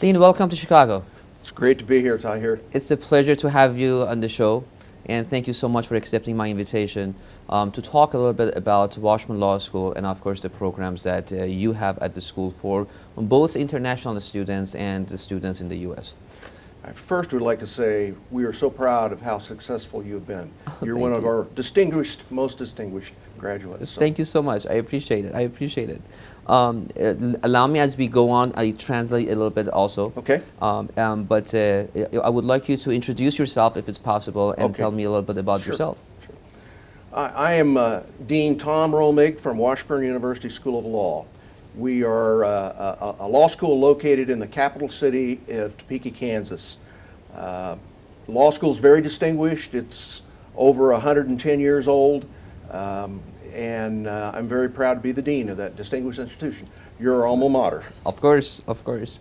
Dean, welcome to Chicago. It's great to be here, Taher. It's a pleasure to have you on the show, and thank you so much for accepting my invitation to talk a little bit about Washburn Law School and, of course, the programs that you have at the school for both international students and the students in the U.S. I first would like to say we are so proud of how successful you've been. You're one of you. our most distinguished graduates. So. Thank you so much. I appreciate it. I appreciate it. Allow me, as we go on, I translate a little bit also. Okay. But I would like you to introduce yourself, if it's possible, and tell me a little bit about yourself. Sure. I am Dean Tom Romig from Washburn University School of Law. We are a law school located in the capital city of Topeka, Kansas. The law school is very distinguished. It's over 110 years old. And I'm very proud to be the dean of that distinguished institution. Your alma mater. Of course, of course.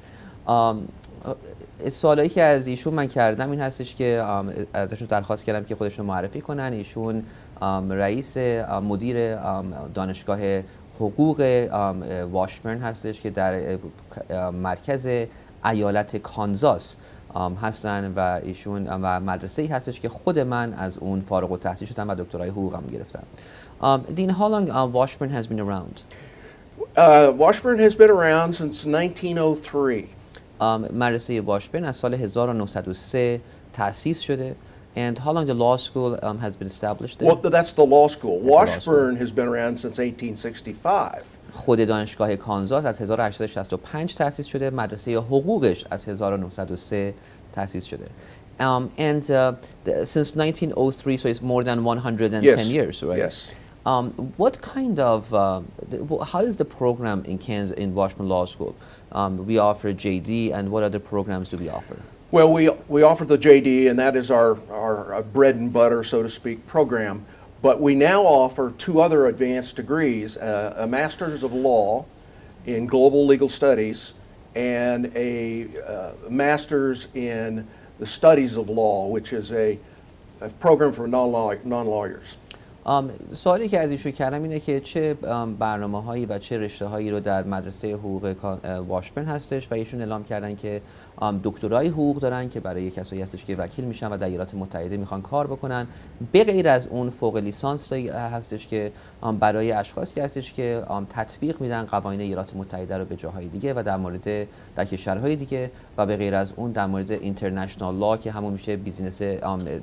سوالایی که از ایشون من کردم این هستش که ازشون درخواست کردم که خودشون معرفی کنن. ایشون رئیس مدیر دانشگاه حقوق واشبرن هستش که در مرکز ایالت کانزاس هستن و ایشون و مدرسه‌ای هستش که خود من از اون فارغ التحصیل شدم و دکترای حقوقم گرفتم. Dean, how long Washburn has been around? Washburn has been around since 1903. مدرسه واشبرن از سال 1903 تأسیس شده. And how long the law school has been established there? Well, that's the law school. Washburn has been around since 1865. خود دانشگاه کانزاس از 1865 تأسیس شده. مدرسه حقوقش از 1903 تأسیس شده. And since 1903, so it's more than 110 years, right? Yes. What kind of, how is the program in Washburn Law School? We offer JD, and what other programs do we offer? Well, we offer the JD, and that is our bread and butter, so to speak, program. But we now offer two other advanced degrees, a Master's of Law in Global Legal Studies and a Master's in the Studies of Law, which is a program for non-lawyers. سوالی که از ایشون کردم اینه که چه برنامه‌هایی و چه رشته‌هایی رو در مدرسه حقوق واشبرن هستش و ایشون اعلام کردن که دکترای حقوق دارن که برای کسایی هستش که وکیل میشن و در ایالات متحده میخوان کار بکنن. به غیر از اون فوق لیسانس هستش که برای اشخاصی هستش که تطبیق میدن قوانین ایالات متحده رو به جاهای دیگه و در کشورهای دیگه و به غیر از اون در مورد اینترنشنال لا که همون میشه بیزینس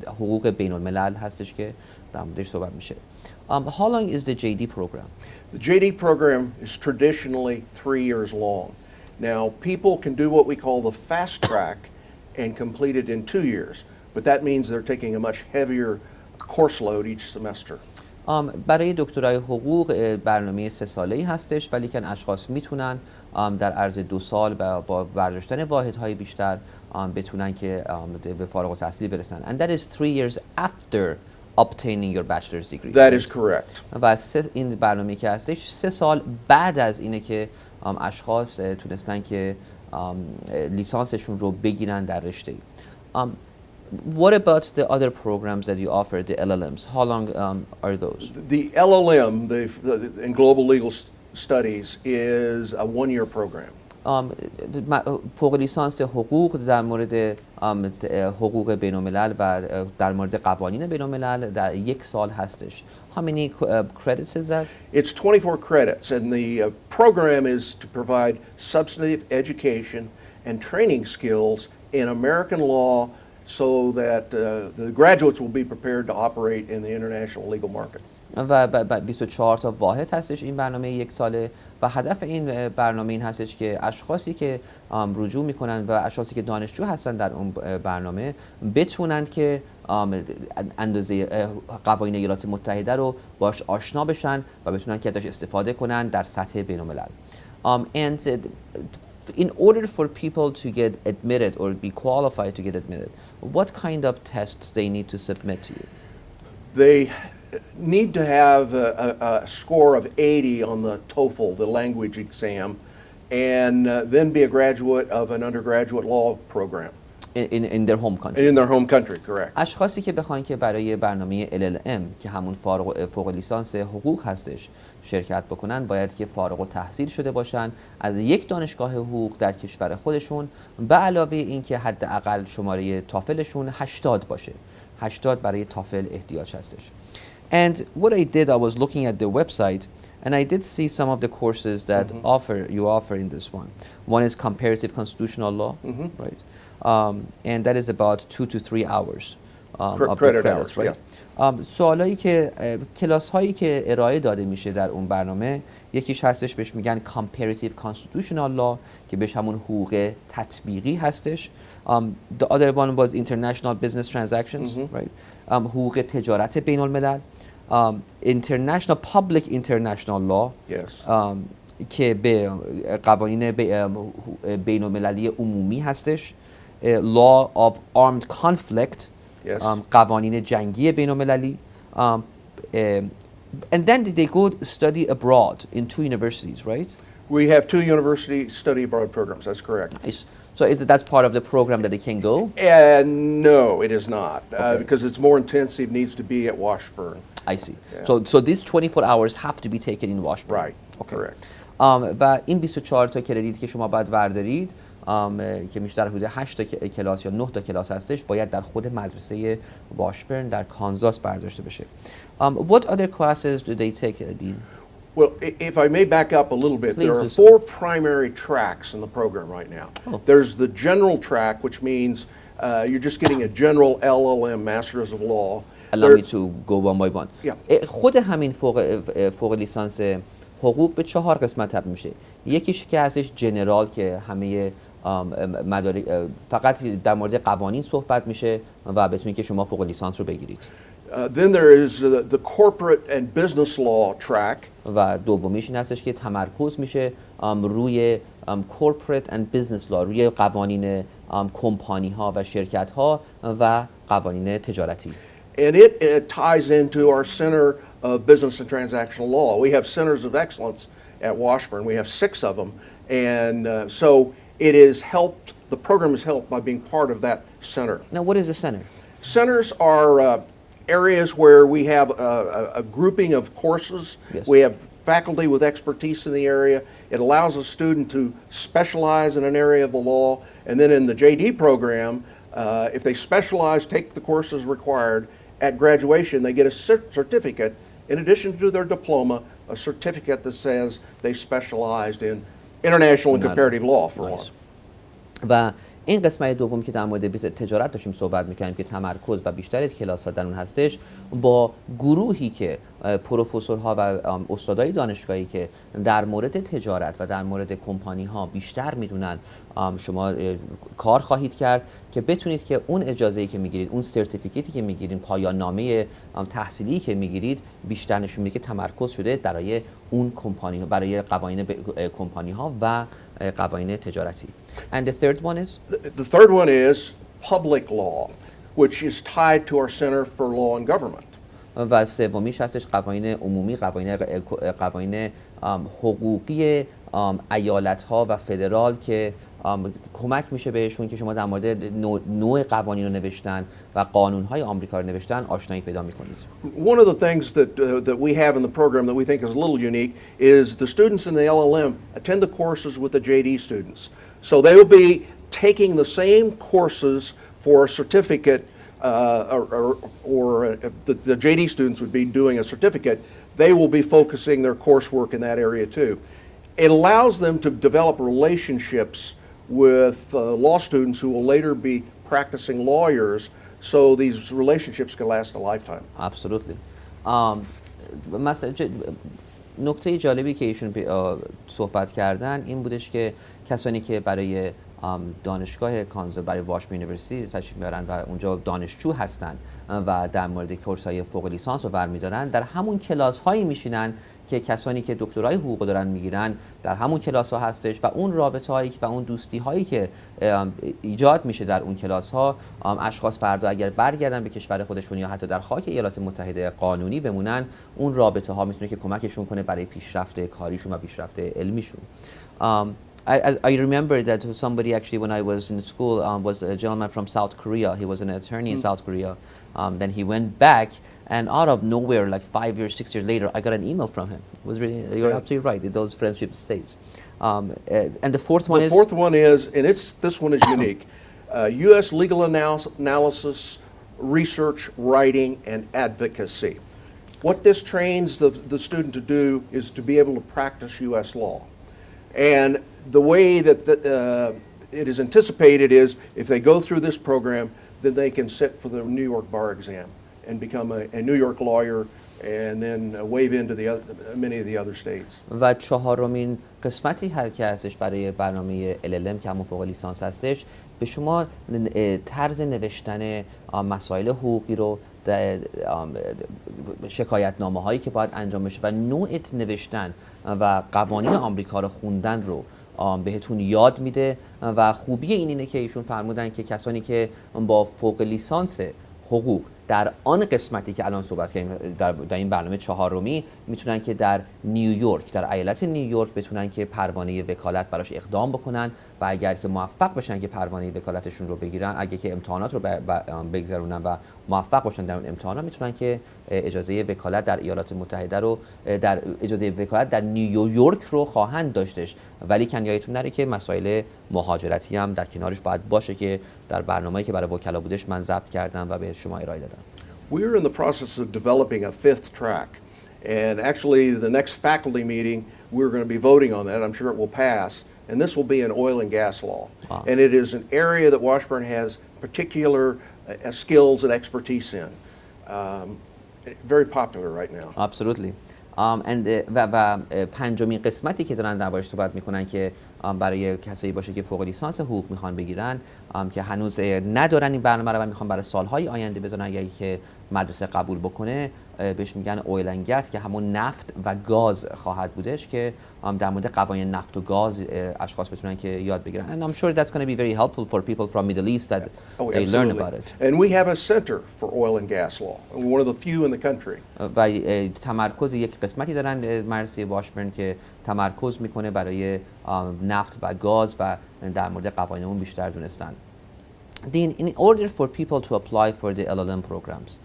حقوق بین الملل هستش که در موردش صحبت میشه. How long is the JD program? The JD program is traditionally 3 years long. Now, people can do what we call the fast track and complete it in 2 years, but that means they're taking a much heavier course load each semester. برای دکترای حقوق برنامه 3 ساله‌ای هستش ولی که اشخاص میتونن در عرض 2 سال با برداشتن واحدهای بیشتر بتونن که به فارغ التحصیلی برسن. And that is 3 years after obtaining your bachelor's degree. That is correct. و این برنامه که هستش 3 سال بعد از اینه که اشخاص تونستن که لیسانسشون رو بگیرن در رشته. What about the other programs that you offer, the LLMs? How long are those? The LLM, in Global Legal Studies, is a 1-year program. فوق لیسانس حقوق در مورد حقوق بین الملل و در مورد قوانین بین الملل در 1 سال هستش. How many credits is that? It's 24 credits, and the program is to provide substantive education and training skills in American law so that the graduates will be prepared to operate in the international legal market. و 24 تا واحد هستش این برنامه 1 ساله و هدف این برنامه این هستش که اشخاصی که رجوع میکنن و اشخاصی که دانشجو هستن در اون برنامه بتونند که اندازه قوانین ایالات متحده رو باش آشنا بشن و بتونن که ازش استفاده کنن در سطح بین الملل. And in order for people to get admitted or be qualified to get admitted, what kind of tests they need to submit to you? They need to have a score of 80 on the TOEFL, the language exam, and then be a graduate of an undergraduate law program. in their home country. In their home country, correct. اشخاصی که بخواین که برای برنامه LLM که همون فوق لیسانس حقوق هستش شرکت بکنن باید که فارغ التحصیل شده باشن از یک دانشگاه حقوق در کشور خودشون به علاوه اینکه حداقل شماره تافلشون 80 باشه. 80 برای تافل احتیاج هستش. And what I did, I was looking at the website and I did see some of the courses that you offer in this one. One is comparative constitutional law, right? And that is about 2 to 3 hours of the credits, right? سوالایی که کلاس هایی که ارائه داده میشه در اون برنامه یکیش هستش بهش میگن comparative constitutional law که بهش همون حقوق تطبیقی هستش. The other one was international business transactions, right? حقوق تجارت بین الملل. International public international law که به قوانین بین المللی عمومی هستش. Law of armed conflict قوانین جنگی بین المللی. And then they go study abroad in 2 universities, right? We have 2 university study abroad programs, that's correct. Nice. So that's part of the program that they can go? No, it is not, because it's more intensive, needs to be at Washburn. I see. So these 24 hours have to be taken in Washburn? Right, correct. و این 24 تا کردیت که شما باید وردارید که میشه در حدود 8 تا کلاس یا 9 تا کلاس هستش باید در خود مدرسه واشبرن در کانزاس برداشته بشه. What other classes do they take, Dean? Well, if I may back up a little bit, there are 4 primary tracks in the program right now. There's the general track, which means you're just getting a general LLM, Masters of Law. Allow me to go one by one. خود همین فوق لیسانس حقوق به 4 قسمت تقسیم میشه. یکیش که هستش جنرال که همه فقط در مورد قوانین صحبت میشه و بتونید که شما فوق لیسانس رو بگیرید. Then there is the corporate and business law track. و دومیش این هستش که تمرکز میشه روی corporate and business law روی قوانین کمپانی ها و شرکت ها و قوانین تجارتی. And it ties into our Center of Business and Transactional Law. We have centers of excellence at Washburn. We have 6 of them. And so it is helped, the program is helped by being part of that center. Now, what is a center? Centers are areas where we have a grouping of courses. We have faculty with expertise in the area. It allows a student to specialize in an area of the law. And then in the JD program, if they specialize, take the courses required, at graduation they get a certificate in addition to their diploma, a certificate that says they specialized in international and comparative law for one. و این قسمت دوم که در مورد تجارت داشتیم صحبت می‌کردیم که تمرکز و بیشتر کلاس‌ها در اون هستش با گروهی که پروفسورها و استادای دانشگاهی که در مورد تجارت و در مورد کمپانی‌ها بیشتر می‌دونن شما کار خواهید کرد که بتونید که اون اجازه‌ای که می‌گیرید اون سرتیفیکیتی که می‌گیرید پایان نامه تحصیلی که می‌گیرید بیشتر نشون میده که تمرکز شده برای اون کمپانی‌ها برای قوانین کمپانی‌ها و قوانین تجارتی. And the third one is? The third one is public law, which is tied to our Center for Law and Government. و سومیش هستش قوانین عمومی، قوانین حقوقی ایالت‌ها و فدرال که کمک میشه بهشون که شما در مورد نوع قوانین رو نوشتن و قانون‌های آمریکا رو نوشتن آشنایی پیدا می‌کنید. One of the things that we have in the program that we think is a little unique is the students in the LLM attend the courses with the JD students. So they will be taking the same courses for a certificate or the JD students would be doing a certificate. They will be focusing their coursework in that area too. It allows them to develop relationships with law students who will later be practicing lawyers, so these relationships can last a lifetime. Absolutely. مثلا نکته جالبی که ایشون صحبت کردن این بودش که کسانی که برای دانشگاه کانزاس برای واشبرن یونیورسیتی تشریف میارن و اونجا دانشجو هستن و در مورد کورس‌های فوق لیسانس رو برمی‌دارن در همون کلاس‌هایی میشینن که کسانی که دکترای حقوق دارن میگیرن در همون کلاس‌ها هستش و اون رابطه‌هایی و اون دوستی‌هایی که ایجاد میشه در اون کلاس‌ها اشخاص فردا اگر برگردن به کشور خودشون یا حتی در خاک ایالات متحده قانونی بمونن اون رابطه‌ها میتونه که کمکشون کنه برای پیشرفت کاریشون و پیشرفت علمیشون. I remember that somebody actually, when I was in school, was a gentleman from South Korea. He was an attorney in South Korea. Then he went back, and out of nowhere, like 5 years, 6 years later, I got an email from him. It was really, you're absolutely right. Those friendship stays. And the fourth one is? The fourth one is, and this one is unique, U.S. legal analysis, research, writing, and advocacy. What this trains the student to do is to be able to practice U.S. law. And the way that it is anticipated is if they go through this program, then they can sit for the New York bar exam and become a New York lawyer and then wave into many of the other states. و چهارمین قسمتی که هستش برای برنامه LLM که همون فوق لیسانس هستش، به شما طرز نوشتن مسائل حقوقی رو، شکایتنامه هایی که باید انجام بشه و نوع نوشتن و قوانین آمریکا رو خوندن رو بهتون یاد میده. و خوبی اینه که ایشون فرمودن که کسانی که با فوق لیسانس حقوق در آن قسمتی که الان صحبت کردیم در این برنامه چهارمی میتونن که در نیویورک، در ایالت نیویورک بتونن که پروانه وکالت براش اقدام بکنن و اگر که موفق بشن که پروانه وکالتشون رو بگیرن، اگه که امتحانات رو بگذرونن و موفق باشن در اون امتحانات، میتونن که اجازه وکالت در ایالات متحده رو، در اجازه وکالت در نیویورک رو خواهند داشتش. ولی کن یادتون نره که مسائل مهاجرتی هم در کنارش باید باشه که در برنامه‌ای که برای وکلا بودش من ضبط کردم و به شما ارائه دادم. We're in the process of developing a fifth track, and actually the next faculty meeting we're going to be voting on that. I'm sure it will pass, and this will be in oil and gas law. And it is an area that Washburn has particular skills and expertise in. Very popular right now. Absolutely. و پنجمین قسمتی که دارن دربارش صحبت میکنن که برای کسایی باشه که فوق لیسانس حقوق میخوان بگیرن، که هنوز ندارن این برنامه رو و میخوان برای سالهای آینده بذارن، اگه که مدرسه قبول بکنه، بهش میگن اویل اند گاز که همون نفت و گاز خواهد بودش، که در مورد قوانین نفت و گاز اشخاص بتونن که یاد بگیرن. And I'm sure that's going to be very helpful for people from Middle East that they learn about it. And we have a center for oil and gas law, one of the few in the country. و تمرکز یک قسمتی دارن مدرسه واشبرن که تمرکز میکنه برای نفت و گاز و در مورد قوانین اون بیشتر دونستن. In order for people to apply for the LLM programs,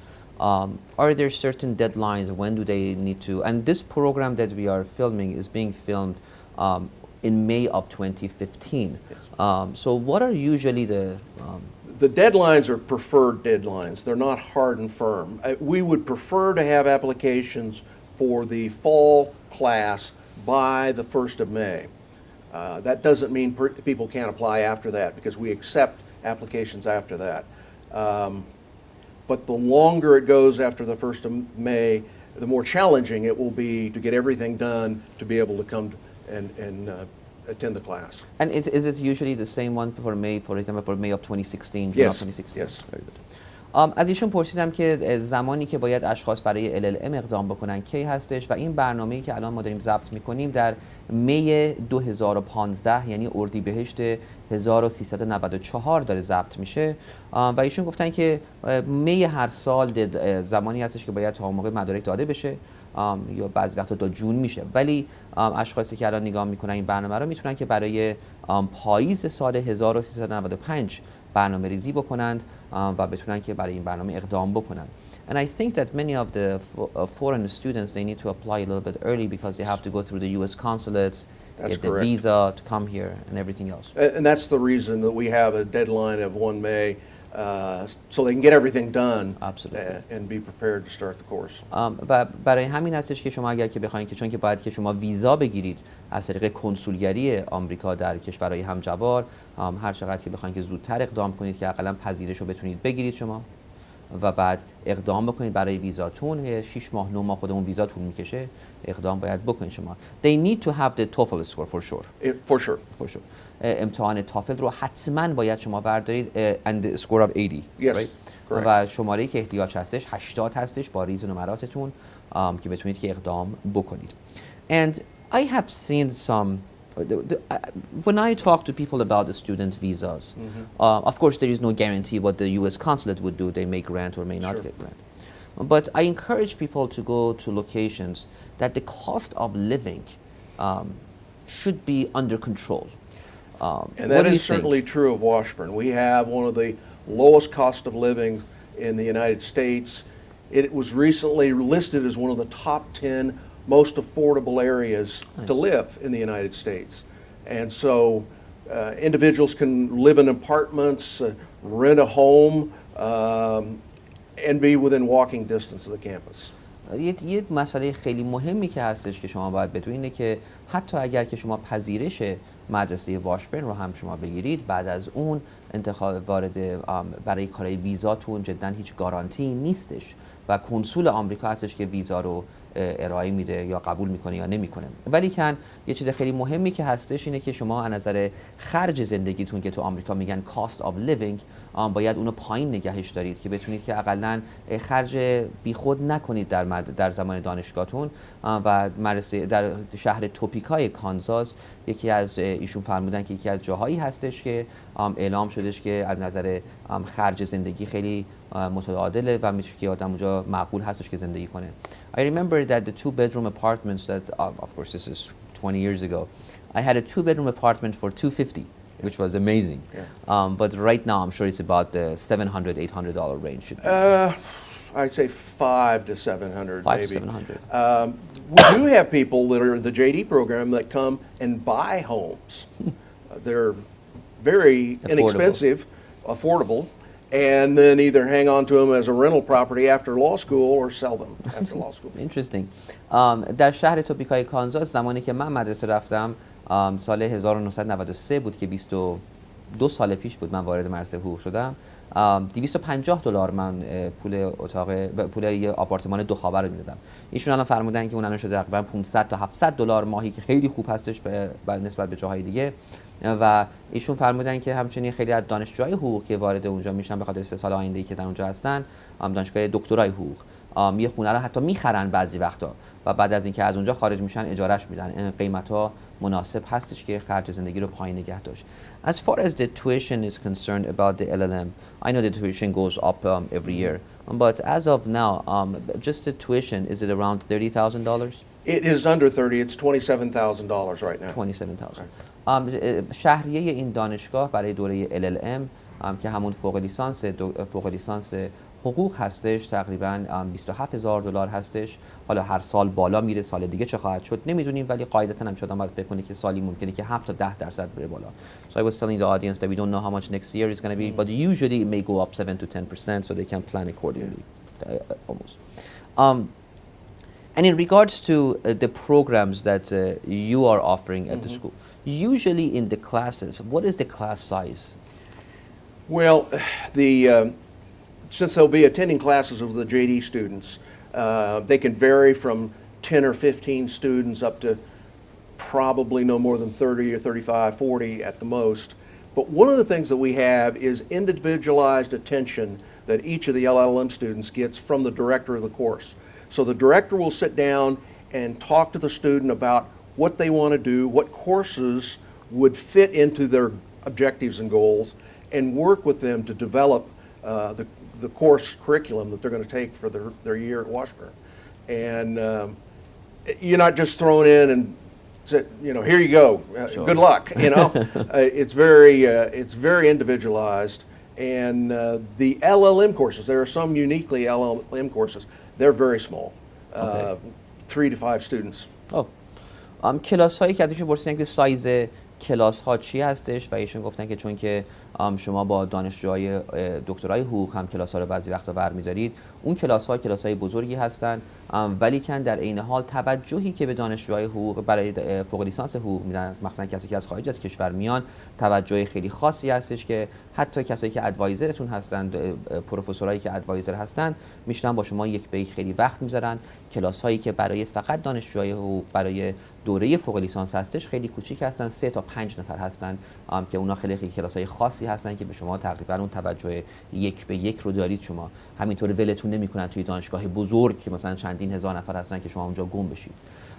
are there certain deadlines? When do they need to? And this program that we are filming is being filmed in May of 2015. So what are usually the deadlines are preferred deadlines. They're not hard and firm. We would prefer to have applications for the fall class by the 1st of May. That doesn't mean people can't apply after that, because we accept applications after that. But the longer it goes after the 1st of May, the more challenging it will be to get everything done to be able to come and attend the class. And is it usually the same one for May, for example, for May of 2016? Yes. 2016? Yes. Very good. از ایشون پرسیدم که زمانی که باید اشخاص برای LLM اقدام بکنن کی هستش، و این برنامه‌ای که الان ما داریم ضبط می‌کنیم در می 2015 یعنی اردیبهشت 1394 داره ضبط میشه. و ایشون گفتن که می هر سال زمانی هستش که باید تا موقع مدارک داده بشه، یا بعضی وقتا تا جون میشه. ولی اشخاصی که الان نگاه میکنن این برنامه رو میتونن که برای پاییز سال 1395 برنامه ریزی بکنند و بتونن که برای این برنامه اقدام بکنن. And I think that many of the foreign students, they need to apply a little bit early because they have to go through the U.S. consulates, get the visa to come here and everything else. And that's the reason that we have a deadline of 1 May, so they can get everything done. Absolutely. And be prepared to start the course. و برای همین هستش که شما اگر که بخواید که چون که باید که شما ویزا بگیرید از طریق کنسولگری آمریکا در کشورهای همجوار، هر چقدر که بخواید که زودتر اقدام کنید که حداقل پذیرش رو بتونید بگیرید شما و بعد اقدام بکنید برای ویزاتون. 6 ماه 9 ماه خود اون ویزا طول میکشه، اقدام باید بکنید شما. They need to have the TOEFL score for sure. For sure. For sure. امتحان تافل رو حتما باید شما بردارید and the score of 80. Yes. Right? و شماره‌ای که احتیاج هستش 80 هستش با ریز و نمراتتون که بتونید که اقدام بکنید. And I have seen some when I talk to people about the student visas, of course there is no guarantee what the U.S. consulate would do. They may grant or may not get grant. But I encourage people to go to locations that the cost of living should be under control. And that is certainly true of Washburn. We have one of the lowest cost of living in the United States. It was recently listed as one of the top 10 most affordable areas to live in the United States. And so individuals can live in apartments, rent a home, and be within walking distance of the campus. یه مسئله خیلی مهمی که هستش که شما باید بدونید اینه که حتی اگر که شما پذیرش مدرسه واشبرن رو هم شما بگیرید، بعد از اون انتخاب وارد برای کارهای ویزاتون جدا هیچ گارانتی نیستش و کنسول آمریکا هستش که ویزا رو ارائه میده یا قبول میکنه یا نمیکنه. ولی کن یه چیز خیلی مهمی که هستش اینه که شما از نظر خرج زندگیتون که تو آمریکا میگن cost of living باید اونو پایین نگهش دارید که بتونید که اقلن خرج بیخود نکنید در زمان دانشگاهتون. و مدرسه در شهر توپیکای کانزاس یکی از ایشون فرمودن که یکی از جاهایی هستش که اعلام شدش که از نظر خرج زندگی خیلی متعادله و میشه که آدم اونجا معقول هستش که زندگی کنه. I remember that the 2-bedroom apartments that of course this is 20 years ago. I had a 2-bedroom apartment for $250, which was amazing. Yeah. But right now I'm sure it's about the $700-800 range. I'd say $500 to $700. $500 maybe. to $700. We do have people that are in the JD program that come and buy homes. They're very inexpensive, affordable, and then either hang on to them as a rental property after law school or sell them after law school. Interesting. در شهر توپیکای کانزاس زمانی که من مدرسه رفتم سال 1993 بود که 22 سال پیش بود من وارد مدرسه حقوق شدم. $250 من پول یه آپارتمان 2 خوابه رو میدادم. ایشون الان فرمودن که اون الان شده تقریبا $500 تا $700 ماهی که خیلی خوب هستش نسبت به جاهای دیگه. و ایشون فرمودن که همچنین خیلی از دانشجوهای حقوق که وارد اونجا میشن به خاطر 3 سال آینده‌ای که در اونجا هستن، دانشگاه دکترای حقوق یه خونه رو حتی میخرن بعضی وقتا و بعد از اینکه از اونجا خارج میشن اجارهش میدن. قیمت‌ها مناسب هستش که خرج زندگی رو پایین نگه داشت. As far as the tuition is concerned about the LLM, I know the tuition goes up every year, but as of now, just the tuition, is it around $30,000? It is under 30. It's $27,000 right now. 27,000. شهریه این دانشگاه برای دوره LLM که همون فوق لیسانس حقوق هستش تقریبا $27,000 هستش. حالا هر سال بالا میره، سال دیگه چه خواهد شد نمیدونیم، ولی قاعدتا هم شدن باید فکر کنه که سالی ممکنه که 7 تا 10% بره بالا. So I was telling the audience that we don't know how much next year is going to be, but usually it may go up 7 to 10%, so they can plan accordingly, almost. And in regards to the programs that you are offering at the school, usually in the classes, what is the class size? Well, since they'll be attending classes of the JD students, they can vary from 10 or 15 students up to probably no more than 30 or 35, 40 at the most. But one of the things that we have is individualized attention that each of the LLM students gets from the director of the course. So the director will sit down and talk to the student about what they want to do, what courses would fit into their objectives and goals, and work with them to develop the course curriculum that they're going to take for their year at Washburn. And you're not just thrown in and say, here you go, sure. Good luck. It's very individualized. And the LLM courses, there are some uniquely LLM courses. They're very small, 3 to 5 students. کلاس هایی که ازشون پرسیدن که سایز کلاس ها چی هستش و ایشون گفتن که چون که شما با دانشجوهای دکترای حقوق هم کلاس ها رو بعضی وقتا برمی‌دارید، اون کلاس های بزرگی هستن، ولی کن در عین حال توجهی که به دانشجوهای حقوق برای فوق لیسانس حقوق میدن، مثلا کسی که از خارج از کشور میان، توجه خیلی خاصی هستش که حتی کسایی که ادوایزرتون هستن، پروفسورایی که ادوایزر هستن، میشنن با شما یک به یک خیلی وقت میذارن. کلاس هایی که برای فقط دانشجوهای حقوق برای دوره فوق لیسانس هستش خیلی کوچیک هستن، 3 تا 5 نفر هستن که اونا خیلی کلاس‌های خاصی هستن که به شما تقریبا اون توجه یک به یک رو دارید. شما همینطور ولتون نمی‌کنن توی دانشگاه بزرگ که مثلا چندین هزار نفر هستن که شما اونجا گم بشید.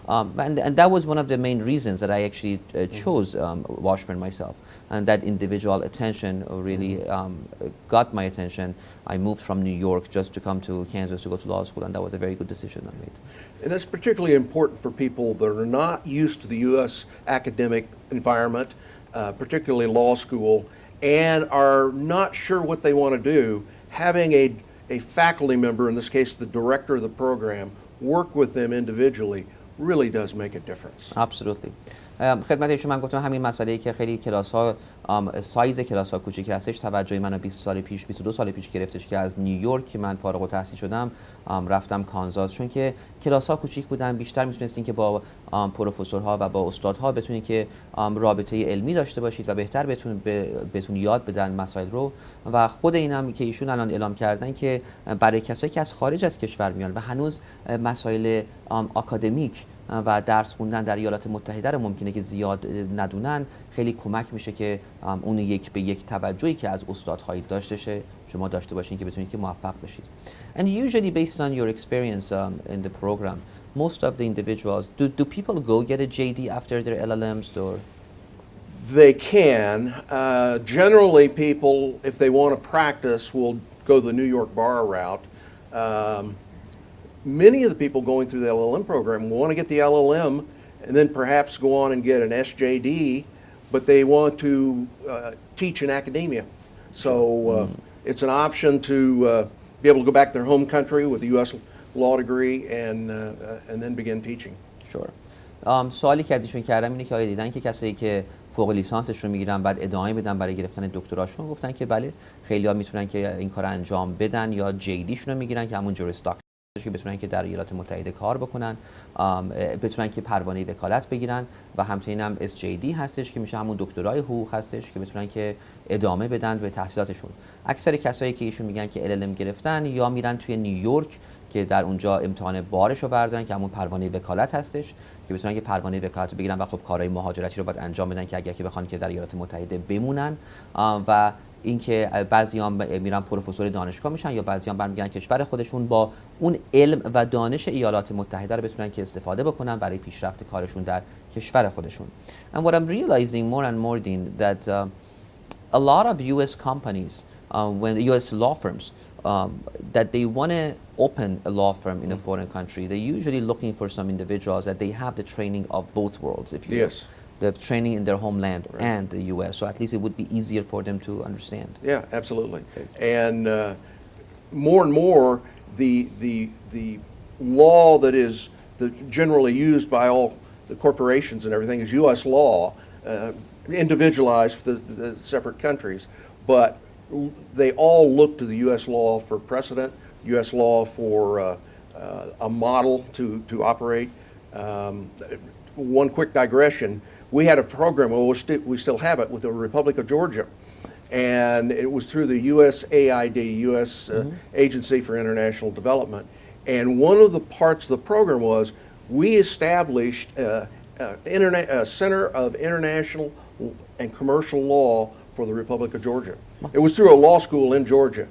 And that was one of the main reasons that I actually chose Washburn myself, and that individual attention really got my attention. I moved from New York just to come to Kansas to go to law school, and that was a very good decision I made. And that's particularly important for people that are not used to the U.S. academic environment, particularly law school, and are not sure what they want to do, having a faculty member, in this case the director of the program, work with them individually really does make a difference. Absolutely. خدمت شما من گفتم همین مسئله ای که خیلی کلاس ها سایز کلاس ها کوچیک هستش توجه منو 20 سال پیش 22 سال پیش گرفتش که از نیویورک که من فارغ التحصیل شدم رفتم کانزاس، چون که کلاس ها کوچیک بودن، بیشتر میتونستین که با پروفسورها و با استادها بتونید که رابطه علمی داشته باشید و بهتر بهتون یاد بدن مسائل رو. و خود اینم که ایشون الان اعلام کردن که برای کسایی که از خارج از کشور میان و هنوز مسائل آکادمیک و درس خوندن در ایالات متحده رو ممکنه که زیاد ندونن، خیلی کمک میشه که اون یک به یک توجهی که از استادهایی شما داشته باشین که بتونید که موفق بشید. And usually based on your experience in the program, most of the individuals, do people go get a JD after their LLMs or? They can. Generally people, if they want to practice, will go the New York bar route. Many of the people going through the LLM program want to get the LLM and then perhaps go on and get an SJD, but they want to teach in academia. So it's an option to be able to go back to their home country with a U.S. law degree and then begin teaching. Sure. سوالی که ازشون کردم اینه که آیا دیدن که کسایی که فوق لیسانسش رو میگیرن بعد ادامه بدن برای گرفتن دکتراشون؟ گفتن که بله، خیلی‌ها میتونن که این کار انجام بدن یا JDشون رو میگیرن که همون جوریس که بتونن که در ایالات متحده کار بکنن، بتونن که پروانه وکالت بگیرن و همچنین هم SJD هستش که میشه همون دکترای حقوق هستش که بتونن که ادامه بدن به تحصیلاتشون. اکثر کسایی که ایشون میگن که LLM گرفتن یا میرن توی نیویورک که در اونجا امتحان بارش رو بردارن که همون پروانه وکالت هستش که بتونن که پروانه وکالت رو بگیرن و خب کارهای مهاجرتی رو باید انجام بدن که اگر که بخوان که در ایالات متحده بمونن. و اینکه بعضیام میرن پروفسور دانشگاه میشن یا بعضیام برمیگردن کشور خودشون با اون علم و دانش ایالات متحده رو بتونن که استفاده بکنن برای پیشرفت کارشون در کشور خودشون. And what I'm realizing more and more, Dean, that a lot of U.S. companies, when the U.S. law firms, that they want to open a law firm in a foreign country, they're usually looking for some individuals that they have the training of both worlds, if you will. The training in their homeland and the U.S., so at least it would be easier for them to understand. Yeah, absolutely. And more, the law that is generally used by all the corporations and everything is U.S. law, individualized for the separate countries, but they all look to the U.S. law for precedent, U.S. law for a model to operate. One quick digression. We had a program, well, we still have it, with the Republic of Georgia. And it was through the USAID, U.S. Agency for International Development. And one of the parts of the program was we established a Center of International and Commercial Law for the Republic of Georgia. It was through a law school in Georgia.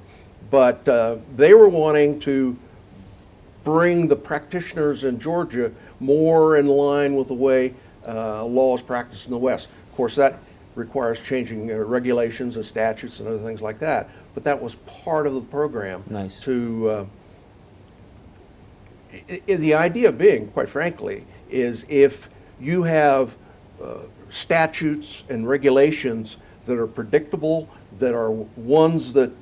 But they were wanting to bring the practitioners in Georgia more in line with the way law is practiced in the West. Of course, that requires changing regulations and statutes and other things like that. But that was part of the program. Nice. The idea being, quite frankly, is if you have statutes and regulations that are predictable, that are ones that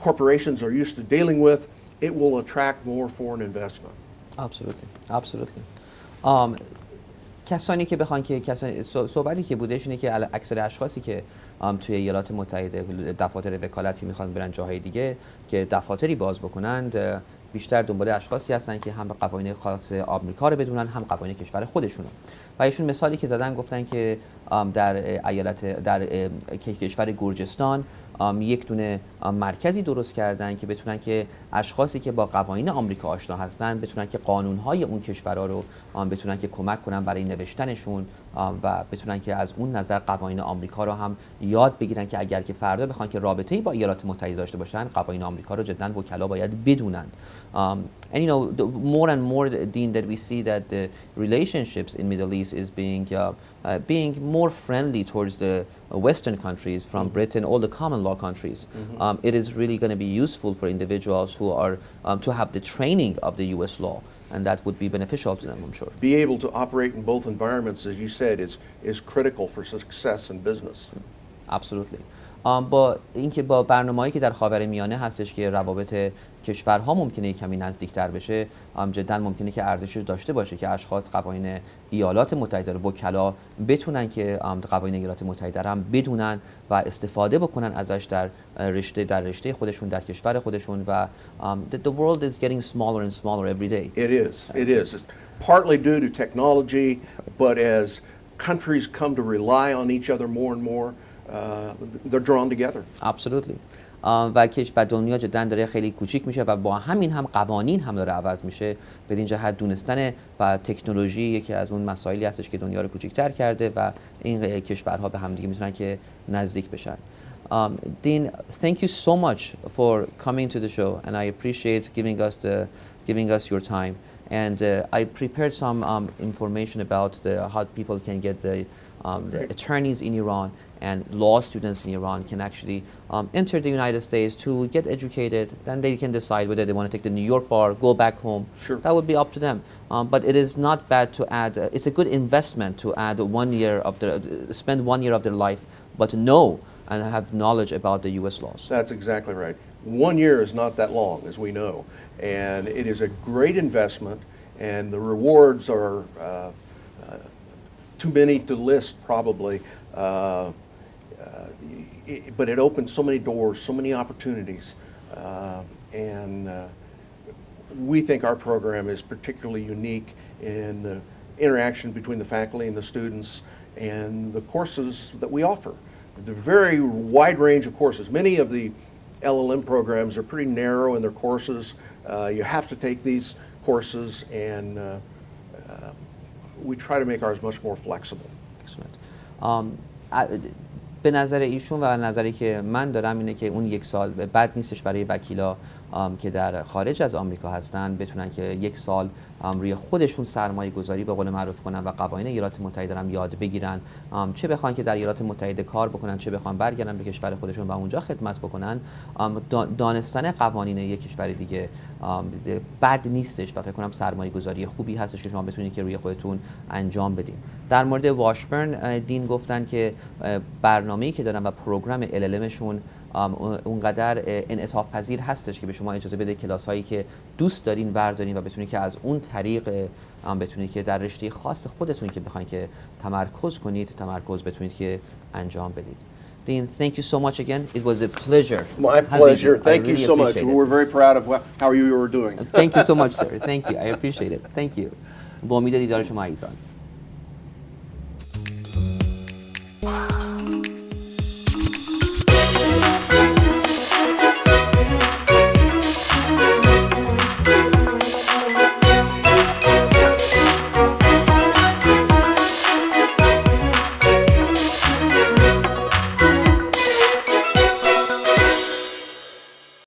corporations are used to dealing with, it will attract more foreign investment. Absolutely. Absolutely. کسانی که بخوان که صحبتی که بودش اینه که اکثر اشخاصی که توی ایالات متحده دفاتر وکالتی میخوان برن جاهای دیگه که دفاتری باز بکنند، بیشتر دنبال اشخاصی هستن که هم قوانین خاص آمریکا رو بدونن هم قوانین کشور خودشون. و ایشون مثالی که زدن گفتن که در کشور گرجستان یک دونه مرکزی درست کردن که بتونن که اشخاصی که با قوانین آمریکا آشنا هستن بتونن که قانونهای اون کشورها رو بتونن که کمک کنن برای نوشتنشون و بتونن که از اون نظر قوانین آمریکا رو هم یاد بگیرن که اگر که فردا بخوان که رابطه‌ای با ایالات متحده داشته باشن قوانین آمریکا رو جدا وکلا باید بدونن. And you know, more and more, Dean, that we see that the relationships in Middle East is being more friendly towards the Western countries, from Britain, all the common law countries. It is really going to be useful for individuals who are to have the training of the U.S. law and that would be beneficial to them, I'm sure. Be able to operate in both environments, as you said, is critical for success in business. Absolutely. با اینکه با برنامه‌ای که در خاورمیانه هستش که روابط کشورها ممکنه کمی نزدیکتر بشه، جدا ممکنه که ارزشش داشته باشه که اشخاص قوانین ایالات متحده رو وکلا بتونن که قوانین ایالات متحده رو هم بدونن و استفاده بکنن ازش در رشته خودشون، در کشور خودشون و the world is getting smaller and smaller every day. It is. It's partly due to technology, but as countries come to rely on each other more and more, they're drawn together. Absolutely. و دنیا جدا داره خیلی کوچیک میشه و با همین هم قوانین هم داره عوض میشه. بدین جهت دونستن و تکنولوژی یکی از اون مسائلی هستش که دنیا رو کوچیک‌تر کرده و این کشورها به هم دیگه میتونن که نزدیک بشن. Dean, thank you so much for coming to the show, and I appreciate giving us your time. And I prepared some information about how people can get the attorneys in Iran and law students in Iran can actually enter the United States to get educated. Then they can decide whether they want to take the New York bar, go back home. Sure. That would be up to them. But it is not bad to add. It's a good investment to add 1 year spend 1 year of their life, but know and have knowledge about the U.S. laws. That's exactly right. 1 year is not that long, as we know, and it is a great investment, and the rewards are too many to list probably. But it opens so many doors, so many opportunities, and we think our program is particularly unique in the interaction between the faculty and the students and the courses that we offer. The very wide range of courses. Many of the LLM programs are pretty narrow in their courses. You have to take these courses, and we try to make ours much more flexible. Excellent. به نظر ایشون و نظری که من دارم اینه که اون 1 سال بد نیستش برای وکیلا که در خارج از آمریکا هستن بتونن که 1 سال روی خودشون سرمایه گذاری به قول معروف کنن و قوانین ایالات متحده هم یاد بگیرن، چه بخوان که در ایالات متحده کار بکنن، چه بخوان برگردن به کشور خودشون و اونجا خدمت بکنن. دانستن قوانین یک کشور دیگه بد نیستش و فکر کنم سرمایه گذاری خوبی هستش که شما بتونید که روی خودتون انجام بدین. در مورد واشبرن دین گفتن که برنامه‌ای که دارن و پروگرام LLMشون اونقدر انعطاف پذیر هستش که به شما اجازه بده کلاس هایی که دوست دارین بردارین و بتونید که از اون طریق بتونید که در رشته خاص خودتون که بخواید که تمرکز بتونید که انجام بدید. Dean, thank you so much again. It was a pleasure. My pleasure. Thank you really so much. We're very proud of how you were doing. Thank you so much, sir. Thank you. I appreciate it. Thank you. با امید دیدار شما عزیزان.